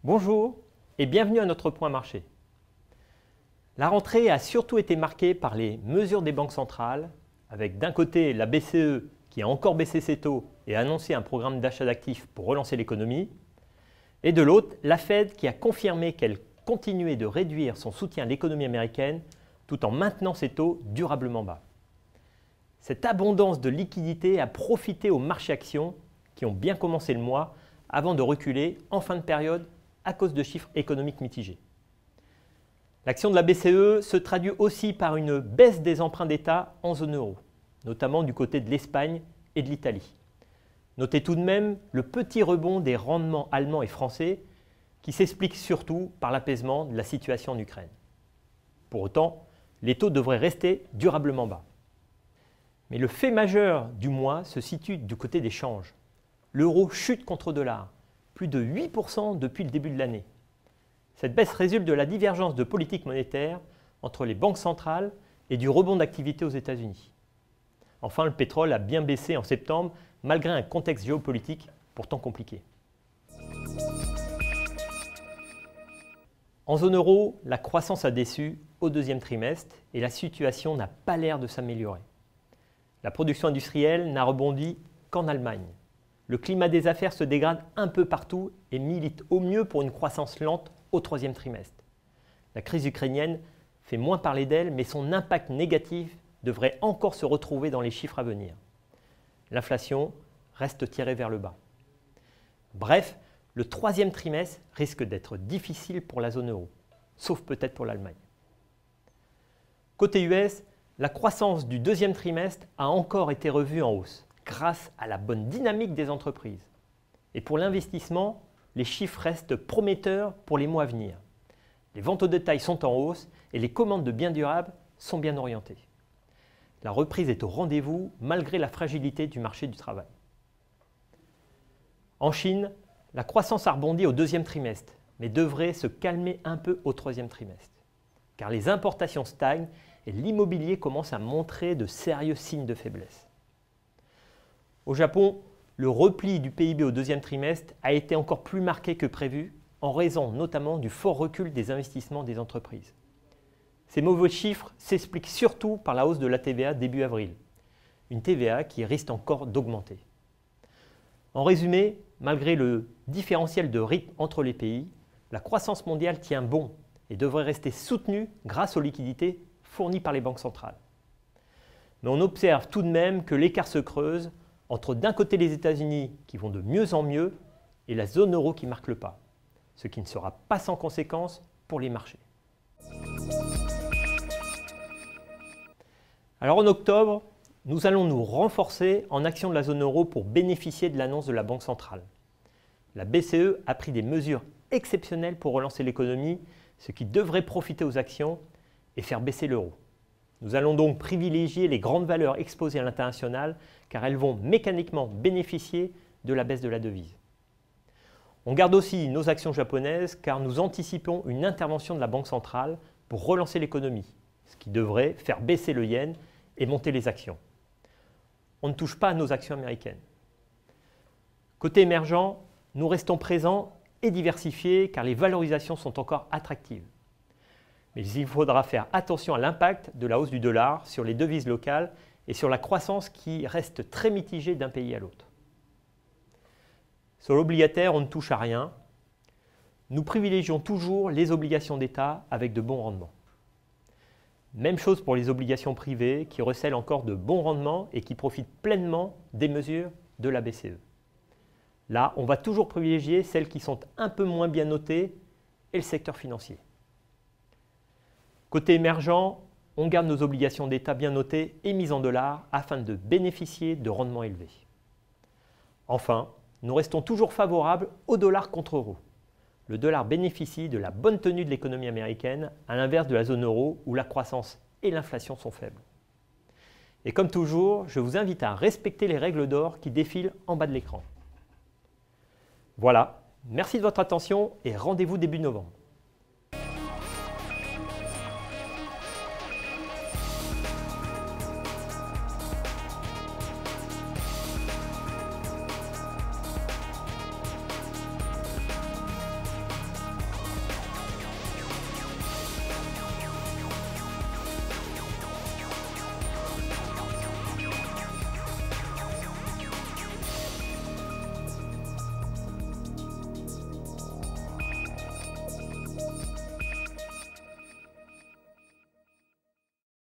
Bonjour et bienvenue à notre point marché. La rentrée a surtout été marquée par les mesures des banques centrales, avec d'un côté la BCE qui a encore baissé ses taux et annoncé un programme d'achat d'actifs pour relancer l'économie, et de l'autre la Fed qui a confirmé qu'elle continuait de réduire son soutien à l'économie américaine tout en maintenant ses taux durablement bas. Cette abondance de liquidités a profité aux marchés actions qui ont bien commencé le mois avant de reculer en fin de période à cause de chiffres économiques mitigés. L'action de la BCE se traduit aussi par une baisse des emprunts d'État en zone euro, notamment du côté de l'Espagne et de l'Italie. Notez tout de même le petit rebond des rendements allemands et français qui s'explique surtout par l'apaisement de la situation en Ukraine. Pour autant, les taux devraient rester durablement bas. Mais le fait majeur du mois se situe du côté des changes. L'euro chute contre le dollar, plus de 8% depuis le début de l'année. Cette baisse résulte de la divergence de politique monétaire entre les banques centrales et du rebond d'activité aux États-Unis. Enfin, le pétrole a bien baissé en septembre malgré un contexte géopolitique pourtant compliqué. En zone euro, la croissance a déçu au deuxième trimestre et la situation n'a pas l'air de s'améliorer. La production industrielle n'a rebondi qu'en Allemagne. Le climat des affaires se dégrade un peu partout et milite au mieux pour une croissance lente au troisième trimestre. La crise ukrainienne fait moins parler d'elle, mais son impact négatif devrait encore se retrouver dans les chiffres à venir. L'inflation reste tirée vers le bas. Bref, le troisième trimestre risque d'être difficile pour la zone euro, sauf peut-être pour l'Allemagne. Côté US, la croissance du deuxième trimestre a encore été revue en hausse, grâce à la bonne dynamique des entreprises. Et pour l'investissement, les chiffres restent prometteurs pour les mois à venir. Les ventes au détail sont en hausse et les commandes de biens durables sont bien orientées. La reprise est au rendez-vous malgré la fragilité du marché du travail. En Chine, la croissance a rebondi au deuxième trimestre, mais devrait se calmer un peu au troisième trimestre, car les importations stagnent et l'immobilier commence à montrer de sérieux signes de faiblesse. Au Japon, le repli du PIB au deuxième trimestre a été encore plus marqué que prévu, en raison notamment du fort recul des investissements des entreprises. Ces mauvais chiffres s'expliquent surtout par la hausse de la TVA début avril, une TVA qui risque encore d'augmenter. En résumé, malgré le différentiel de rythme entre les pays, la croissance mondiale tient bon et devrait rester soutenue grâce aux liquidités fournies par les banques centrales. Mais on observe tout de même que l'écart se creuse entre d'un côté les États-Unis qui vont de mieux en mieux et la zone euro qui marque le pas, ce qui ne sera pas sans conséquence pour les marchés. Alors en octobre, nous allons nous renforcer en action de la zone euro pour bénéficier de l'annonce de la Banque centrale. La BCE a pris des mesures exceptionnelles pour relancer l'économie, ce qui devrait profiter aux actions et faire baisser l'euro. Nous allons donc privilégier les grandes valeurs exposées à l'international car elles vont mécaniquement bénéficier de la baisse de la devise. On garde aussi nos actions japonaises car nous anticipons une intervention de la Banque centrale pour relancer l'économie, ce qui devrait faire baisser le yen et monter les actions. On ne touche pas à nos actions américaines. Côté émergent, nous restons présents et diversifiés car les valorisations sont encore attractives. Mais il faudra faire attention à l'impact de la hausse du dollar sur les devises locales et sur la croissance qui reste très mitigée d'un pays à l'autre. Sur l'obligataire, on ne touche à rien. Nous privilégions toujours les obligations d'État avec de bons rendements. Même chose pour les obligations privées qui recèlent encore de bons rendements et qui profitent pleinement des mesures de la BCE. Là, on va toujours privilégier celles qui sont un peu moins bien notées et le secteur financier. Côté émergent, on garde nos obligations d'État bien notées et mises en dollars afin de bénéficier de rendements élevés. Enfin, nous restons toujours favorables au dollar contre euro. Le dollar bénéficie de la bonne tenue de l'économie américaine, à l'inverse de la zone euro où la croissance et l'inflation sont faibles. Et comme toujours, je vous invite à respecter les règles d'or qui défilent en bas de l'écran. Voilà, merci de votre attention et rendez-vous début novembre.